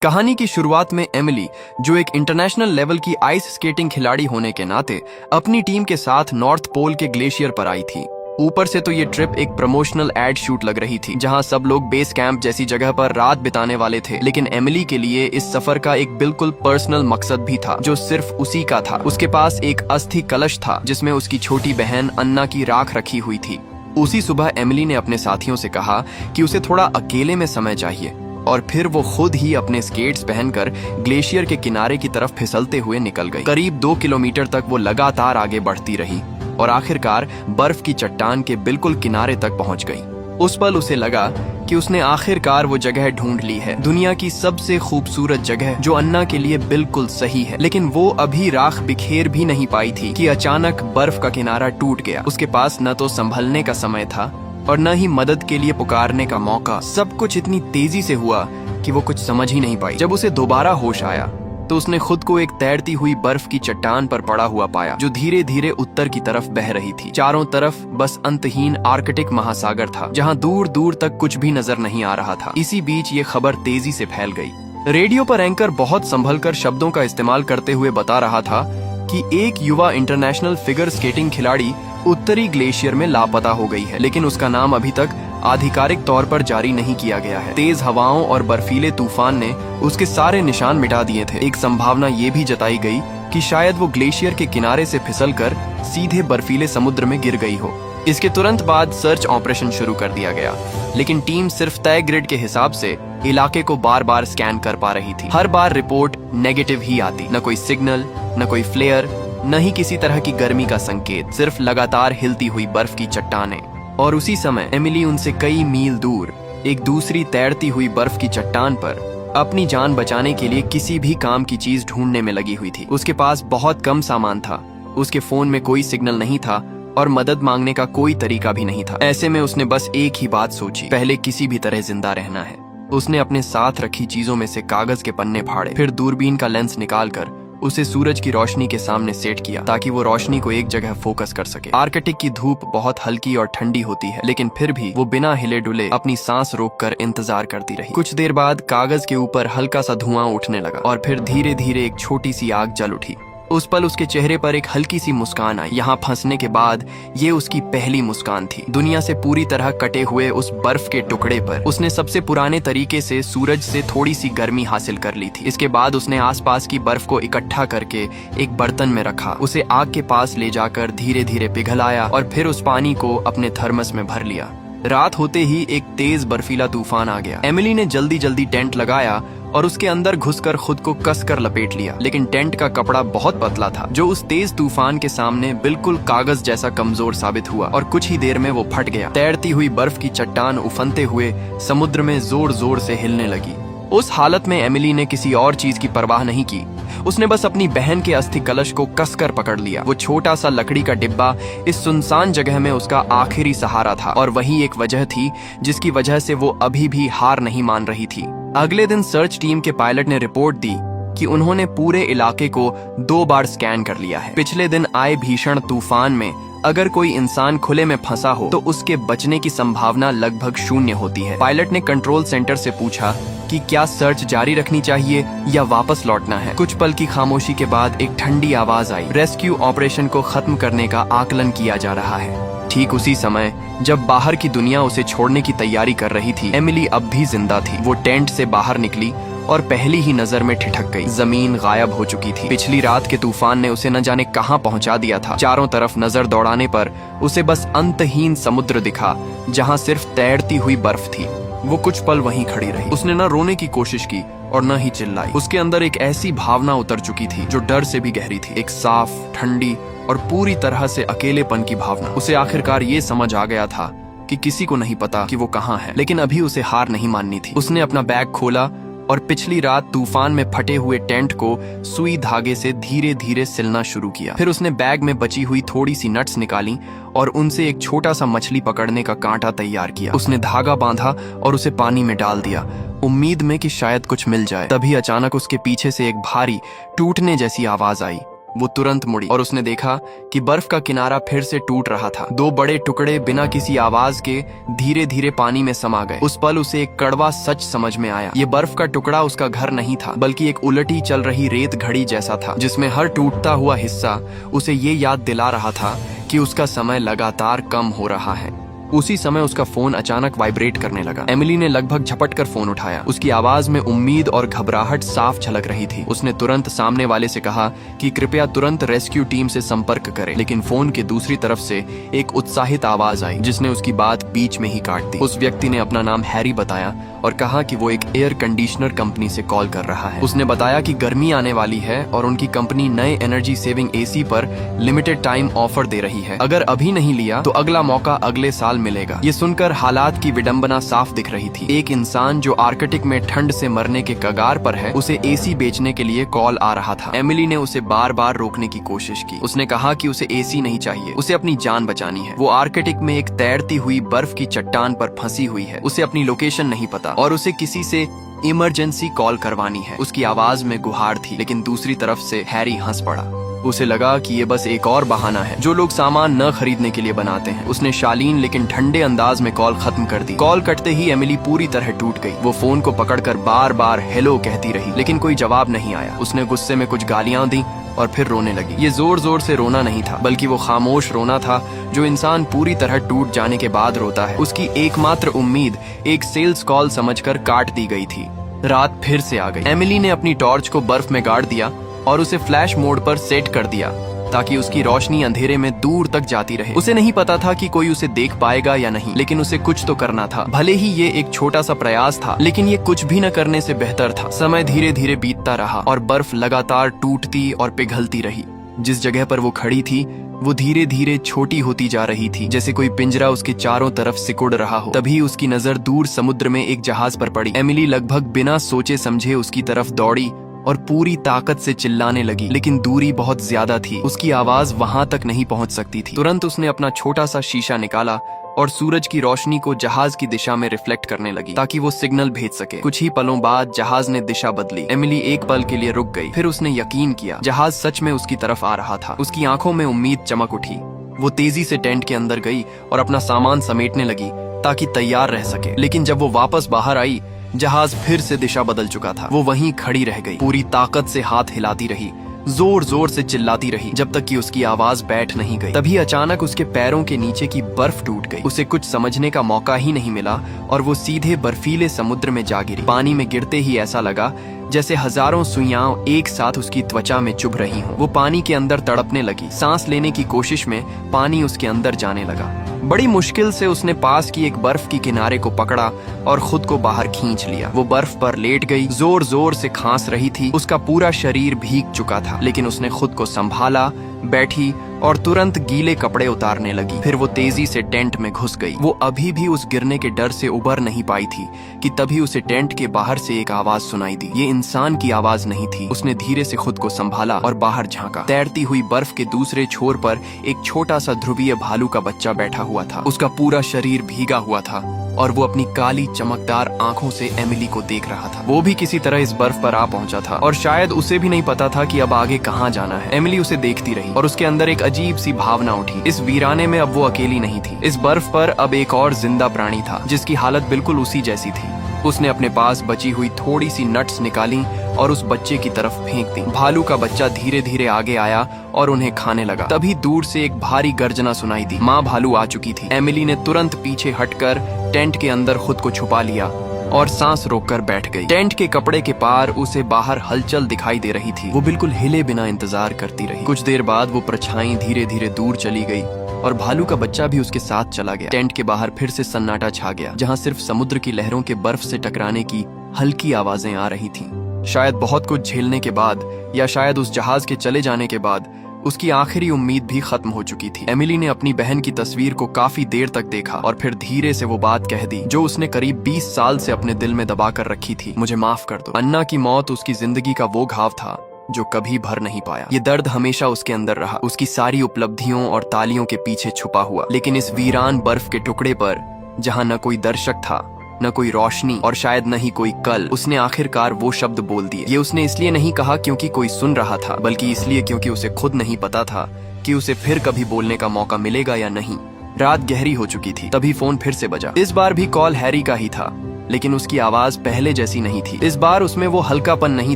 कहानी की शुरुआत में एमिली, जो एक इंटरनेशनल लेवल की आइस स्केटिंग खिलाड़ी होने के नाते अपनी टीम के साथ नॉर्थ पोल के ग्लेशियर पर आई थी। ऊपर से तो ये ट्रिप एक प्रमोशनल एड शूट लग रही थी, जहां सब लोग बेस कैंप जैसी जगह पर रात बिताने वाले थे। लेकिन एमिली के लिए इस सफर का एक बिल्कुल पर्सनल मकसद भी था, जो सिर्फ उसी का था। उसके पास एक अस्थि कलश था, जिसमें उसकी छोटी बहन अन्ना की राख रखी हुई थी। उसी सुबह एमिली ने अपने साथियों से कहा कि उसे थोड़ा अकेले में समय चाहिए, और फिर वो खुद ही अपने स्केट्स पहनकर ग्लेशियर के किनारे की तरफ फिसलते हुए निकल गई। करीब 2 किलोमीटर तक वो लगातार आगे बढ़ती रही और आखिरकार बर्फ की चट्टान के बिल्कुल किनारे तक पहुंच गई। उस पल उसे लगा कि उसने आखिरकार वो जगह ढूंढ ली है, दुनिया की सबसे खूबसूरत जगह, जो अन्ना के लिए बिल्कुल सही है। लेकिन वो अभी राख बिखेर भी नहीं पाई थी कि अचानक बर्फ का किनारा टूट गया। उसके पास न तो संभलने का समय था और न ही मदद के लिए पुकारने का मौका। सब कुछ इतनी तेजी से हुआ कि वो कुछ समझ ही नहीं पाई। जब उसे दोबारा होश आया तो उसने खुद को एक तैरती हुई बर्फ की चट्टान पर पड़ा हुआ पाया, जो धीरे धीरे उत्तर की तरफ बह रही थी। चारों तरफ बस अंतहीन आर्कटिक महासागर था, जहां दूर दूर तक कुछ भी नजर नहीं आ रहा था। इसी बीच ये खबर तेजी से फैल गई। रेडियो पर एंकर बहुत संभलकर शब्दों का इस्तेमाल करते हुए बता रहा था कि एक युवा इंटरनेशनल फिगर स्केटिंग खिलाड़ी उत्तरी ग्लेशियर में लापता हो गई है, लेकिन उसका नाम अभी तक आधिकारिक तौर पर जारी नहीं किया गया है। तेज हवाओं और बर्फीले तूफान ने उसके सारे निशान मिटा दिए थे। एक संभावना ये भी जताई गई कि शायद वो ग्लेशियर के किनारे से फिसलकर सीधे बर्फीले समुद्र में गिर गई हो। इसके तुरंत बाद सर्च ऑपरेशन शुरू कर दिया गया, लेकिन टीम सिर्फ तय ग्रिड के हिसाब से इलाके को बार बार स्कैन कर पा रही थी। हर बार रिपोर्ट नेगेटिव ही आती, न कोई सिग्नल, न कोई फ्लेयर, न ही किसी तरह की गर्मी का संकेत, सिर्फ लगातार हिलती हुई बर्फ की चट्टानें। और उसी समय एमिली उनसे कई मील दूर एक दूसरी तैरती हुई बर्फ की चट्टान पर अपनी जान बचाने के लिए किसी भी काम की चीज ढूंढने में लगी हुई थी। उसके पास बहुत कम सामान था, उसके फोन में कोई सिग्नल नहीं था और मदद मांगने का कोई तरीका भी नहीं था। ऐसे में उसने बस एक ही बात सोची, पहले किसी भी तरह जिंदा रहना है। उसने अपने साथ रखी चीजों में से कागज के पन्ने फाड़े, फिर दूरबीन का लेंस निकालकर उसे सूरज की रोशनी के सामने सेट किया, ताकि वो रोशनी को एक जगह फोकस कर सके। आर्कटिक की धूप बहुत हल्की और ठंडी होती है, लेकिन फिर भी वो बिना हिले डुले अपनी सांस रोककर इंतजार करती रही। कुछ देर बाद कागज के ऊपर हल्का सा धुआं उठने लगा और फिर धीरे धीरे एक छोटी सी आग जल उठी। उस पल उसके चेहरे पर एक हल्की सी मुस्कान आई। यहाँ फंसने के बाद ये उसकी पहली मुस्कान थी। दुनिया से पूरी तरह कटे हुए उस बर्फ के टुकड़े पर उसने सबसे पुराने तरीके से सूरज से थोड़ी सी गर्मी हासिल कर ली थी। इसके बाद उसने आसपास की बर्फ को इकट्ठा करके एक बर्तन में रखा, उसे आग के पास ले जाकर धीरे धीरे पिघलाया और फिर उस पानी को अपने थर्मस में भर लिया। रात होते ही एक तेज बर्फीला तूफान आ गया। एमिली ने जल्दी जल्दी टेंट लगाया और उसके अंदर घुसकर खुद को कसकर लपेट लिया, लेकिन टेंट का कपड़ा बहुत पतला था, जो उस तेज तूफान के सामने बिल्कुल कागज जैसा कमजोर साबित हुआ और कुछ ही देर में वो फट गया। तैरती हुई बर्फ की चट्टान उफनते हुए समुद्र में जोर जोर से हिलने लगी। उस हालत में एमिली ने किसी और चीज की परवाह नहीं की। उसने बस अपनी बहन के अस्थि कलश को कसकर पकड़ लिया। वो छोटा सा लकड़ी का डिब्बा इस सुनसान जगह में उसका आखिरी सहारा था, और वही एक वजह थी जिसकी वजह से वो अभी भी हार नहीं मान रही थी। अगले दिन सर्च टीम के पायलट ने रिपोर्ट दी कि उन्होंने पूरे इलाके को 2 बार स्कैन कर लिया है। पिछले दिन आए भीषण तूफान में अगर कोई इंसान खुले में फंसा हो तो उसके बचने की संभावना लगभग 0 होती है। पायलट ने कंट्रोल सेंटर से पूछा कि क्या सर्च जारी रखनी चाहिए या वापस लौटना है। कुछ पल की खामोशी के बाद एक ठंडी आवाज आई, रेस्क्यू ऑपरेशन को खत्म करने का आकलन किया जा रहा है। ठीक उसी समय जब बाहर की दुनिया उसे छोड़ने की तैयारी कर रही थी, एमिली अब भी जिंदा थी। वो टेंट से बाहर निकली और पहली ही नजर में ठिठक गई। जमीन गायब हो चुकी थी। पिछली रात के तूफान ने उसे न जाने कहां पहुंचा दिया था। चारों तरफ नजर दौड़ाने पर उसे बस अंतहीन समुद्र दिखा, जहां सिर्फ तैरती हुई बर्फ थी। वो कुछ पल वहीं खड़ी रही। उसने न रोने की कोशिश की और न ही चिल्लाई। उसके अंदर एक ऐसी भावना उतर चुकी थी जो डर से भी गहरी थी, एक साफ, ठंडी और पूरी तरह से अकेलेपन की भावना। उसे आखिरकार ये समझ आ गया था कि किसी को नहीं पता कि वो कहाँ है, लेकिन अभी उसे हार नहीं माननी थी। उसने अपना बैग खोला और पिछली रात तूफान में फटे हुए टेंट को सुई धागे से धीरे धीरे सिलना शुरू किया। फिर उसने बैग में बची हुई थोड़ी सी नट्स निकाली और उनसे एक छोटा सा मछली पकड़ने का कांटा तैयार किया। उसने धागा बांधा और उसे पानी में डाल दिया, उम्मीद में कि शायद कुछ मिल जाए। तभी अचानक उसके पीछे से एक भारी टूटने जैसी आवाज आई वो तुरंत मुड़ी और उसने देखा कि बर्फ का किनारा फिर से टूट रहा था। दो बड़े टुकड़े बिना किसी आवाज के धीरे धीरे पानी में समा गए। उस पल उसे एक कड़वा सच समझ में आया। ये बर्फ का टुकड़ा उसका घर नहीं था, बल्कि एक उलटी चल रही रेत घड़ी जैसा था, जिसमें हर टूटता हुआ हिस्सा उसे ये याद दिला रहा था कि उसका समय लगातार कम हो रहा है। उसी समय उसका फोन अचानक वाइब्रेट करने लगा। एमिली ने लगभग झपटकर फोन उठाया। उसकी आवाज में उम्मीद और घबराहट साफ झलक रही थी। उसने तुरंत सामने वाले से कहा कि कृपया तुरंत रेस्क्यू टीम से संपर्क करें, लेकिन फोन के दूसरी तरफ से एक उत्साहित आवाज आई जिसने उसकी बात बीच में ही काट दी। उस व्यक्ति ने अपना नाम हैरी बताया और कहा कि वो एक एयर कंडीशनर कंपनी से कॉल कर रहा है। उसने बताया कि गर्मी आने वाली है और उनकी कंपनी नए एनर्जी सेविंग एसी पर लिमिटेड टाइम ऑफर दे रही है। अगर अभी नहीं लिया तो अगला मौका अगले साल मिलेगा। ये सुनकर हालात की विडंबना साफ दिख रही थी। एक इंसान जो आर्कटिक में ठंड से मरने के कगार पर है, उसे एसी बेचने के लिए कॉल आ रहा था। एमिली ने उसे बार बार रोकने की कोशिश की। उसने कहा कि उसे एसी नहीं चाहिए, उसे अपनी जान बचानी है। वो आर्कटिक में एक तैरती हुई बर्फ की चट्टान पर फंसी हुई है। उसे अपनी लोकेशन नहीं पता और उसे किसी से इमरजेंसी कॉल करवानी है। उसकी आवाज में गुहार थी, लेकिन दूसरी तरफ से हैरी हंस पड़ा। उसे लगा कि ये बस एक और बहाना है जो लोग सामान न खरीदने के लिए बनाते हैं। उसने शालीन लेकिन ठंडे अंदाज में कॉल खत्म कर दी। कॉल कटते ही एमिली पूरी तरह टूट गई। वो फोन को पकड़कर बार बार हेलो कहती रही, लेकिन कोई जवाब नहीं आया। उसने गुस्से में कुछ गालियां दी और फिर रोने लगी। ये जोर जोर से रोना नहीं था, बल्कि वो खामोश रोना था जो इंसान पूरी तरह टूट जाने के बाद रोता है। उसकी एकमात्र उम्मीद एक सेल्स कॉल समझकर काट दी गई थी। रात फिर से आ गई। एमिली ने अपनी टॉर्च को बर्फ में गाड़ दिया और उसे फ्लैश मोड पर सेट कर दिया ताकि उसकी रोशनी अंधेरे में दूर तक जाती रहे। उसे नहीं पता था कि कोई उसे देख पाएगा या नहीं, लेकिन उसे कुछ तो करना था। भले ही ये एक छोटा सा प्रयास था, लेकिन ये कुछ भी न करने से बेहतर था। समय धीरे धीरे बीतता रहा और बर्फ लगातार टूटती और पिघलती रही। जिस जगह पर वो खड़ी थी वो धीरे धीरे छोटी होती जा रही थी, जैसे कोई पिंजरा उसके चारों तरफ सिकुड़ रहा हो। तभी उसकी नजर दूर समुद्र में एक जहाज पर पड़ी। एमिली लगभग बिना सोचे समझे उसकी तरफ दौड़ी और पूरी ताकत से चिल्लाने लगी, लेकिन दूरी बहुत ज्यादा थी। उसकी आवाज वहां तक नहीं पहुंच सकती थी। तुरंत उसने अपना छोटा सा शीशा निकाला और सूरज की रोशनी को जहाज की दिशा में रिफ्लेक्ट करने लगी ताकि वो सिग्नल भेज सके। कुछ ही पलों बाद जहाज ने दिशा बदली। एमिली एक पल के लिए रुक गई, फिर उसने यकीन किया जहाज सच में उसकी तरफ आ रहा था। उसकी आंखों में उम्मीद चमक उठी। वो तेजी से टेंट के अंदर गई और अपना सामान समेटने लगी ताकि तैयार रह सके। लेकिन जब वो वापस बाहर आई, जहाज फिर से दिशा बदल चुका था। वो वहीं खड़ी रह गई, पूरी ताकत से हाथ हिलाती रही, जोर जोर से चिल्लाती रही, जब तक कि उसकी आवाज बैठ नहीं गई। तभी अचानक उसके पैरों के नीचे की बर्फ टूट गई। उसे कुछ समझने का मौका ही नहीं मिला और वो सीधे बर्फीले समुद्र में जा गिरी। पानी में गिरते ही ऐसा लगा जैसे हजारों सुइयां एक साथ उसकी त्वचा में चुभ रही हों। वो पानी के अंदर तड़पने लगी। सांस लेने की कोशिश में पानी उसके अंदर जाने लगा। बड़ी मुश्किल से उसने पास की एक बर्फ की किनारे को पकड़ा और खुद को बाहर खींच लिया। वो बर्फ पर लेट गई, जोर जोर से खांस रही थी। उसका पूरा शरीर भीग चुका था, लेकिन उसने खुद को संभाला, बैठी और तुरंत गीले कपड़े उतारने लगी। फिर वो तेजी से टेंट में घुस गई। वो अभी भी उस गिरने के डर से उबर नहीं पाई थी कि तभी उसे टेंट के बाहर से एक आवाज सुनाई दी। ये इंसान की आवाज नहीं थी। उसने धीरे से खुद को संभाला और बाहर झांका। तैरती हुई बर्फ के दूसरे छोर पर एक छोटा सा ध्रुवीय भालू का बच्चा बैठा हुआ था। उसका पूरा शरीर भीगा हुआ था और वो अपनी काली चमकदार आंखों से एमिली को देख रहा था। वो भी किसी तरह इस बर्फ पर आ पहुंचा था और शायद उसे भी नहीं पता था कि अब आगे कहां जाना है। एमिली उसे देखती रही और उसके अंदर एक अजीब सी भावना उठी। इस वीराने में अब वो अकेली नहीं थी। इस बर्फ पर अब एक और जिंदा प्राणी था जिसकी हालत बिल्कुल उसी जैसी थी। उसने अपने पास बची हुई थोड़ी सी नट्स निकाली और उस बच्चे की तरफ फेंक दी। भालू का बच्चा धीरे धीरे आगे आया और उन्हें खाने लगा। तभी दूर से एक भारी गर्जना सुनाई दी। माँ भालू आ चुकी थी। एमिली ने तुरंत पीछे हटकर टेंट के अंदर खुद को छुपा लिया और सांस रोककर बैठ गई। टेंट के कपड़े के पार उसे बाहर हलचल दिखाई दे रही थी। वो बिल्कुल हिले बिना इंतजार करती रही। कुछ देर बाद वो परछाई धीरे धीरे दूर चली गई और भालू का बच्चा भी उसके साथ चला गया। टेंट के बाहर फिर से सन्नाटा छा गया, जहाँ सिर्फ समुद्र की लहरों के बर्फ से टकराने की हल्की आवाजें आ रही थीं। शायद बहुत कुछ झेलने के बाद या शायद उस जहाज के चले जाने के बाद उसकी आखिरी उम्मीद भी खत्म हो चुकी थी। एमिली ने अपनी बहन की तस्वीर को काफी देर तक देखा और फिर धीरे से वो बात कह दी जो उसने करीब 20 साल से अपने दिल में दबा कर रखी थी। मुझे माफ कर दो। अन्ना की मौत उसकी जिंदगी का वो घाव था जो कभी भर नहीं पाया। ये दर्द हमेशा उसके अंदर रहा, उसकी सारी उपलब्धियों और तालियों के पीछे छुपा हुआ। लेकिन इस वीरान बर्फ के टुकड़े पर जहाँ न कोई दर्शक था न कोई रोशनी और शायद न ही कोई कल। उसने आखिरकार वो शब्द बोल दिए। ये उसने इसलिए नहीं कहा क्योंकि कोई सुन रहा था, बल्कि इसलिए क्योंकि उसे खुद नहीं पता था कि उसे फिर कभी बोलने का मौका मिलेगा या नहीं। रात गहरी हो चुकी थी, तभी फोन फिर से बजा। इस बार भी कॉल हैरी का ही था, लेकिन उसकी आवाज पहले जैसी नहीं थी। इस बार उसमें वो हल्कापन नहीं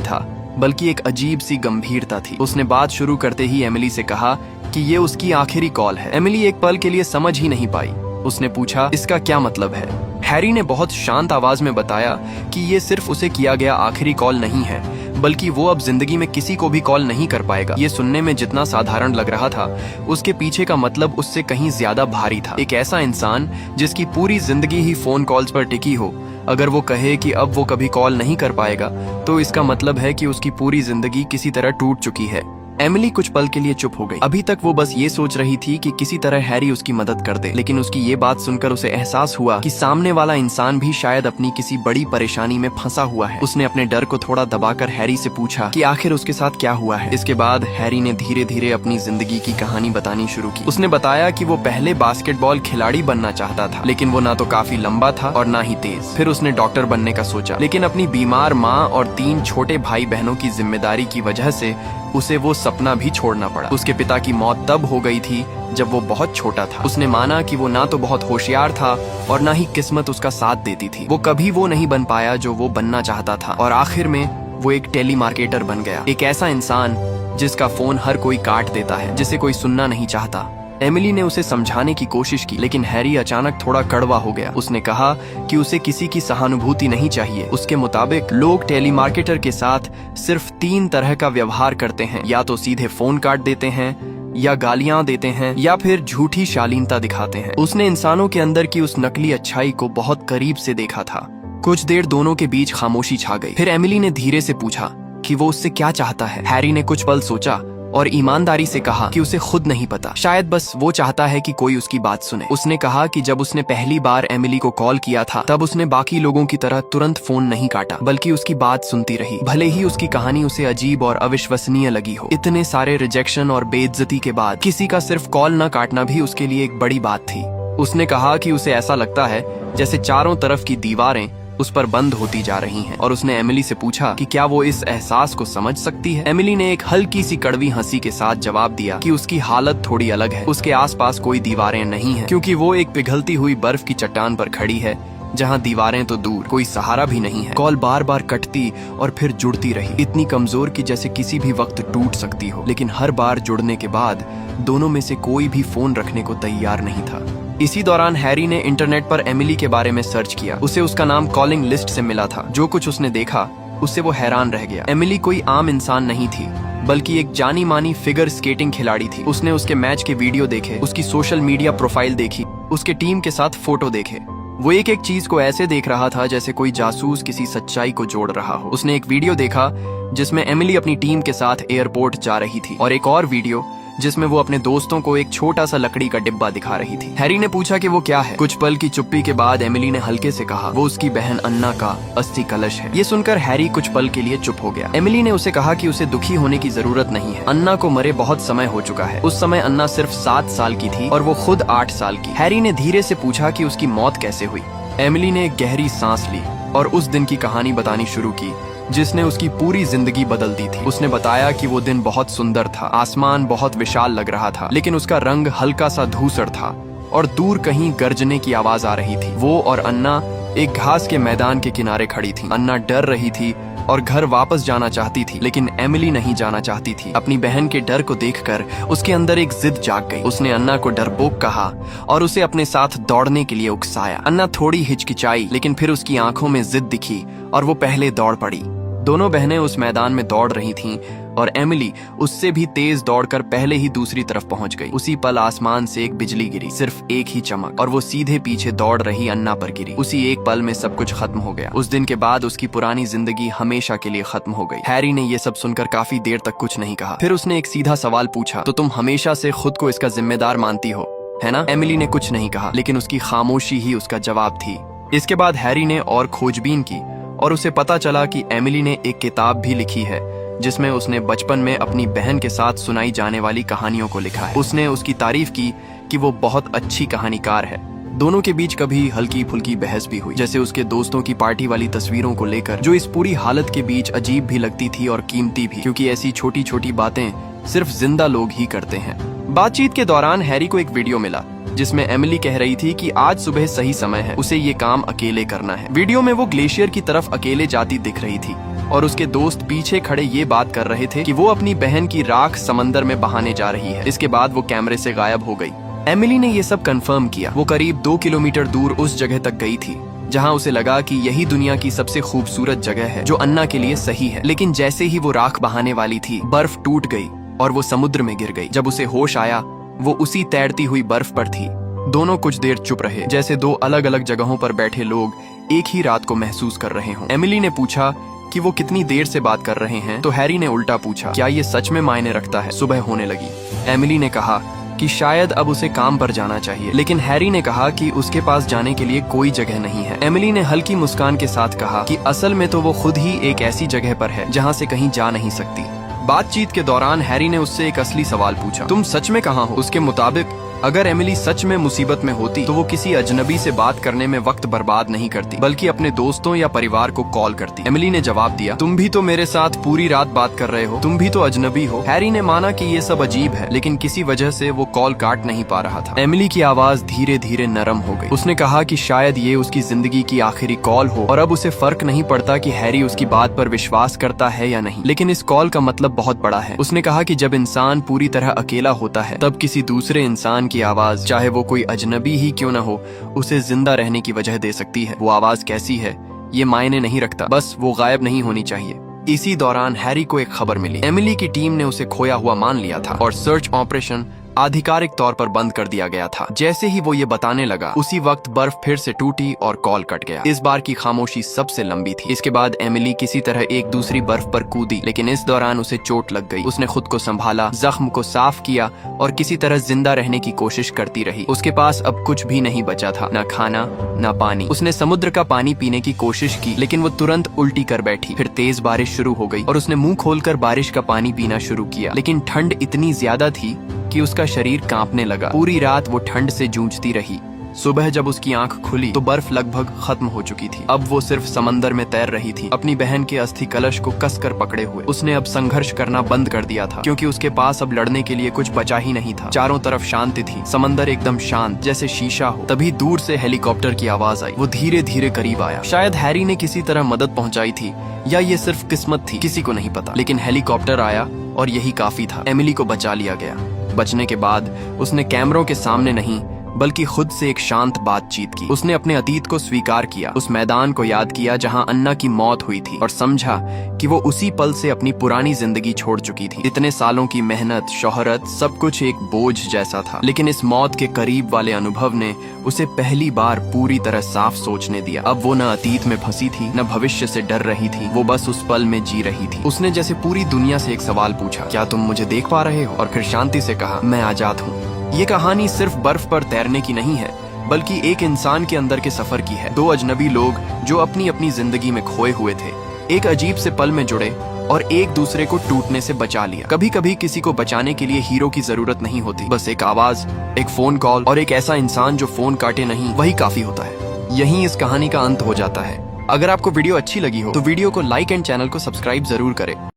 था, बल्कि एक अजीब सी गंभीरता थी। उसने बात शुरू करते ही एमिली से कहा कि ये उसकी आखिरी कॉल है। एमिली एक पल के लिए समझ ही नहीं पाई। उसने पूछा, इसका क्या मतलब है? हैरी ने बहुत शांत आवाज में बताया कि ये सिर्फ उसे किया गया आखिरी कॉल नहीं है, बल्कि वो अब जिंदगी में किसी को भी कॉल नहीं कर पाएगा। ये सुनने में जितना साधारण लग रहा था, उसके पीछे का मतलब उससे कहीं ज्यादा भारी था। एक ऐसा इंसान जिसकी पूरी जिंदगी ही फोन कॉल्स पर टिकी हो, अगर वो कहे कि अब वो कभी कॉल नहीं कर पाएगा, तो इसका मतलब है कि उसकी पूरी जिंदगी किसी तरह टूट चुकी है। एमिली कुछ पल के लिए चुप हो गई। अभी तक वो बस ये सोच रही थी कि किसी तरह हैरी उसकी मदद कर दे, लेकिन उसकी ये बात सुनकर उसे एहसास हुआ कि सामने वाला इंसान भी शायद अपनी किसी बड़ी परेशानी में फंसा हुआ है। उसने अपने डर को थोड़ा दबाकर हैरी से पूछा कि आखिर उसके साथ क्या हुआ है। इसके बाद हैरी ने धीरे धीरे अपनी जिंदगी की कहानी बतानी शुरू की। उसने बताया कि वो पहले बास्केटबॉल खिलाड़ी बनना चाहता था, लेकिन वो ना तो काफी लंबा था और ना ही तेज। फिर उसने डॉक्टर बनने का सोचा, लेकिन अपनी बीमार माँ और 3 छोटे भाई बहनों की जिम्मेदारी की वजह से उसे वो सपना भी छोड़ना पड़ा। उसके पिता की मौत तब हो गई थी जब वो बहुत छोटा था। उसने माना कि वो ना तो बहुत होशियार था और ना ही किस्मत उसका साथ देती थी। वो कभी वो नहीं बन पाया जो वो बनना चाहता था, और आखिर में वो एक टेलीमार्केटर बन गया। एक ऐसा इंसान जिसका फोन हर कोई काट देता है, जिसे कोई सुनना नहीं चाहता। एमिली ने उसे समझाने की कोशिश की, लेकिन हैरी अचानक थोड़ा कड़वा हो गया। उसने कहा कि उसे किसी की सहानुभूति नहीं चाहिए। उसके मुताबिक लोग टेलीमार्केटर के साथ सिर्फ 3 तरह का व्यवहार करते हैं, या तो सीधे फोन काट देते हैं, या गालियां देते हैं, या फिर झूठी शालीनता दिखाते हैं। उसने इंसानों के अंदर की उस नकली अच्छाई को बहुत करीब से देखा था। कुछ देर दोनों के बीच खामोशी छा गई। फिर एमिली ने धीरे से पूछा कि वो उससे क्या चाहता है। हैरी ने कुछ पल सोचा और ईमानदारी से कहा कि उसे खुद नहीं पता, शायद बस वो चाहता है कि कोई उसकी बात सुने। उसने कहा कि जब उसने पहली बार एमिली को कॉल किया था, तब उसने बाकी लोगों की तरह तुरंत फोन नहीं काटा, बल्कि उसकी बात सुनती रही, भले ही उसकी कहानी उसे अजीब और अविश्वसनीय लगी हो। इतने सारे रिजेक्शन और बेइज्जती के बाद किसी का सिर्फ कॉल न काटना भी उसके लिए एक बड़ी बात थी। उसने कहा कि उसे ऐसा लगता है जैसे चारों तरफ की दीवारें उस पर बंद होती जा रही हैं, और उसने एमिली से पूछा कि क्या वो इस एहसास को समझ सकती है। एमिली ने एक हल्की सी कड़वी हंसी के साथ जवाब दिया कि उसकी हालत थोड़ी अलग है। उसके आसपास कोई दीवारें नहीं हैं, क्योंकि वो एक पिघलती हुई बर्फ की चट्टान पर खड़ी है, जहाँ दीवारें तो दूर, कोई सहारा भी नहीं है। कॉल बार बार कटती और फिर जुड़ती रही, इतनी कमजोर कि जैसे किसी भी वक्त टूट सकती हो। लेकिन हर बार जुड़ने के बाद दोनों में से कोई भी फोन रखने को तैयार नहीं था। इसी दौरान हैरी ने इंटरनेट पर एमिली के बारे में सर्च किया। उसे उसका नाम कॉलिंग लिस्ट से मिला था। जो कुछ उसने देखा उससे वो हैरान रह गया। एमिली कोई आम इंसान नहीं थी, बल्कि एक जानी मानी फिगर स्केटिंग खिलाड़ी थी। उसने उसके मैच के वीडियो देखे, उसकी सोशल मीडिया प्रोफाइल देखी, उसके टीम के साथ फोटो देखे। वो एक एक चीज को ऐसे देख रहा था जैसे कोई जासूस किसी सच्चाई को जोड़ रहा हो। उसने एक वीडियो देखा जिसमें एमिली अपनी टीम के साथ एयरपोर्ट जा रही थी, और एक और वीडियो जिसमें वो अपने दोस्तों को एक छोटा सा लकड़ी का डिब्बा दिखा रही थी। हैरी ने पूछा कि वो क्या है। कुछ पल की चुप्पी के बाद एमिली ने हल्के से कहा, वो उसकी बहन अन्ना का अस्थि कलश है। ये सुनकर हैरी कुछ पल के लिए चुप हो गया। एमिली ने उसे कहा कि उसे दुखी होने की जरूरत नहीं है। अन्ना को मरे बहुत समय हो चुका है। उस समय अन्ना सिर्फ 7 साल की थी और वो खुद 8 साल की। हैरी ने धीरे से पूछा कि उसकी मौत कैसे हुई। एमिली ने एक गहरी सांस ली और उस दिन की कहानी बतानी शुरू की जिसने उसकी पूरी जिंदगी बदल दी थी। उसने बताया कि वो दिन बहुत सुंदर था, आसमान बहुत विशाल लग रहा था, लेकिन उसका रंग हल्का सा धूसर था और दूर कहीं गर्जने की आवाज आ रही थी। वो और अन्ना एक घास के मैदान के किनारे खड़ी थी। अन्ना डर रही थी और घर वापस जाना चाहती थी, लेकिन एमिली नहीं जाना चाहती थी। अपनी बहन के डर को देखकर उसके अंदर एक जिद जाग गई। उसने अन्ना को डरपोक कहा और उसे अपने साथ दौड़ने के लिए उकसाया। अन्ना थोड़ी हिचकिचाई, लेकिन फिर उसकी आंखों में जिद दिखी और वो पहले दौड़ पड़ी। दोनों बहनें उस मैदान में दौड़ रही थीं और एमिली उससे भी तेज दौड़कर पहले ही दूसरी तरफ पहुंच गई। उसी पल आसमान से एक बिजली गिरी, सिर्फ एक ही चमक, और वो सीधे पीछे दौड़ रही अन्ना पर गिरी। उसी एक पल में सब कुछ खत्म हो गया। उस दिन के बाद उसकी पुरानी जिंदगी हमेशा के लिए खत्म हो गई। हैरी ने ये सब सुनकर काफी देर तक कुछ नहीं कहा। फिर उसने एक सीधा सवाल पूछा, तो तुम हमेशा से खुद को इसका जिम्मेदार मानती हो, है ना? एमिली ने कुछ नहीं कहा, लेकिन उसकी खामोशी ही उसका जवाब थी। इसके बाद हैरी ने और खोजबीन की और उसे पता चला कि एमिली ने एक किताब भी लिखी है जिसमें उसने बचपन में अपनी बहन के साथ सुनाई जाने वाली कहानियों को लिखा है। उसने उसकी तारीफ की कि वो बहुत अच्छी कहानीकार है। दोनों के बीच कभी हल्की फुल्की बहस भी हुई, जैसे उसके दोस्तों की पार्टी वाली तस्वीरों को लेकर, जो इस पूरी हालत के बीच अजीब भी लगती थी और कीमती भी, क्योंकि ऐसी छोटी छोटी बातें सिर्फ जिंदा लोग ही करते हैं। बातचीत के दौरान हैरी को एक वीडियो मिला जिसमें एमिली कह रही थी कि आज सुबह सही समय है, उसे ये काम अकेले करना है। वीडियो में वो ग्लेशियर की तरफ अकेले जाती दिख रही थी और उसके दोस्त पीछे खड़े ये बात कर रहे थे कि वो अपनी बहन की राख समंदर में बहाने जा रही है। इसके बाद वो कैमरे से गायब हो गई। एमिली ने ये सब कंफर्म किया। वो करीब 2 किलोमीटर दूर उस जगह तक गई थी जहां उसे लगा कि यही दुनिया की सबसे खूबसूरत जगह है जो अन्ना के लिए सही है। लेकिन जैसे ही वो राख बहाने वाली थी, बर्फ टूट गई और वो समुद्र में गिर गई। जब उसे होश आया, वो उसी तैरती हुई बर्फ पर थी। दोनों कुछ देर चुप रहे, जैसे दो अलग अलग जगहों पर बैठे लोग एक ही रात को महसूस कर रहे हों। एमिली ने पूछा कि वो कितनी देर से बात कर रहे हैं, तो हैरी ने उल्टा पूछा, क्या ये सच में मायने रखता है? सुबह होने लगी। एमिली ने कहा कि शायद अब उसे काम पर जाना चाहिए, लेकिन हैरी ने कहा कि उसके पास जाने के लिए कोई जगह नहीं है। एमिली ने हल्की मुस्कान के साथ कहा कि असल में तो वो खुद ही एक ऐसी जगह पर है जहाँ से कहीं जा नहीं सकती। बातचीत के दौरान हैरी ने उससे एक असली सवाल पूछा, तुम सच में कहाँ हो? उसके मुताबिक अगर एमिली सच में मुसीबत में होती तो वो किसी अजनबी से बात करने में वक्त बर्बाद नहीं करती, बल्कि अपने दोस्तों या परिवार को कॉल करती। एमिली ने जवाब दिया, तुम भी तो मेरे साथ पूरी रात बात कर रहे हो, तुम भी तो अजनबी हो। हैरी ने माना कि ये सब अजीब है, लेकिन किसी वजह से वो कॉल काट नहीं पा रहा था। एमिली की आवाज धीरे धीरे नरम हो गई। उसने कहा कि शायद ये उसकी जिंदगी की आखिरी कॉल हो और अब उसे फर्क नहीं पड़ता कि हैरी उसकी बात पर विश्वास करता है या नहीं, लेकिन इस कॉल का मतलब बहुत बड़ा है। उसने कहा कि जब इंसान पूरी तरह अकेला होता है, तब किसी दूसरे इंसान की आवाज, चाहे वो कोई अजनबी ही क्यों न हो, उसे जिंदा रहने की वजह दे सकती है। वो आवाज कैसी है ये मायने नहीं रखता, बस वो गायब नहीं होनी चाहिए। इसी दौरान हैरी को एक खबर मिली। एमिली की टीम ने उसे खोया हुआ मान लिया था और सर्च ऑपरेशन आधिकारिक तौर पर बंद कर दिया गया था। जैसे ही वो ये बताने लगा, उसी वक्त बर्फ फिर से टूटी और कॉल कट गया। इस बार की खामोशी सबसे लंबी थी। इसके बाद एमिली किसी तरह एक दूसरी बर्फ पर कूदी, लेकिन इस दौरान उसे चोट लग गई। उसने खुद को संभाला, जख्म को साफ किया और किसी तरह जिंदा रहने की कोशिश करती रही। उसके पास अब कुछ भी नहीं बचा था, न खाना न पानी। उसने समुद्र का पानी पीने की कोशिश की, लेकिन वो तुरंत उल्टी कर बैठी। फिर तेज बारिश शुरू हो गई और उसने मुंह खोलकर बारिश का पानी पीना शुरू किया, लेकिन ठंड इतनी ज्यादा थी कि उसका शरीर कांपने लगा। पूरी रात वो ठंड से जूझती रही। सुबह जब उसकी आंख खुली तो बर्फ लगभग खत्म हो चुकी थी। अब वो सिर्फ समंदर में तैर रही थी, अपनी बहन के अस्थि कलश को कसकर पकड़े हुए। उसने अब संघर्ष करना बंद कर दिया था, क्योंकि उसके पास अब लड़ने के लिए कुछ बचा ही नहीं था। चारों तरफ शांति थी, समंदर एकदम शांत, जैसे शीशा हो। तभी दूर से हेलीकॉप्टर की आवाज आई। वो धीरे धीरे करीब आया। शायद हैरी ने किसी तरह मदद पहुंचाई थी या ये सिर्फ किस्मत थी, किसी को नहीं पता। लेकिन हेलीकॉप्टर आया और यही काफी था। एमिली को बचा लिया गया। बचने के बाद उसने कैमरों के सामने नहीं, बल्कि खुद से एक शांत बातचीत की। उसने अपने अतीत को स्वीकार किया, उस मैदान को याद किया जहां अन्ना की मौत हुई थी, और समझा कि वो उसी पल से अपनी पुरानी जिंदगी छोड़ चुकी थी। इतने सालों की मेहनत, शोहरत, सब कुछ एक बोझ जैसा था। लेकिन इस मौत के करीब वाले अनुभव ने उसे पहली बार पूरी तरह साफ सोचने दिया। अब वो न अतीत में फंसी थी, न भविष्य से डर रही थी। वो बस उस पल में जी रही थी। उसने जैसे पूरी दुनिया से एक सवाल पूछा, क्या तुम मुझे देख पा रहे हो? और फिर शांति से कहा, मैं आजाद हूँ। ये कहानी सिर्फ बर्फ पर तैरने की नहीं है, बल्कि एक इंसान के अंदर के सफर की है। दो अजनबी लोग जो अपनी अपनी जिंदगी में खोए हुए थे, एक अजीब से पल में जुड़े और एक दूसरे को टूटने से बचा लिया। कभी कभी किसी को बचाने के लिए हीरो की जरूरत नहीं होती, बस एक आवाज, एक फोन कॉल और एक ऐसा इंसान जो फोन काटे नहीं, वही काफी होता है। यहीं इस कहानी का अंत हो जाता है। अगर आपको वीडियो अच्छी लगी हो तो वीडियो को लाइक एंड चैनल को सब्सक्राइब जरूर करें।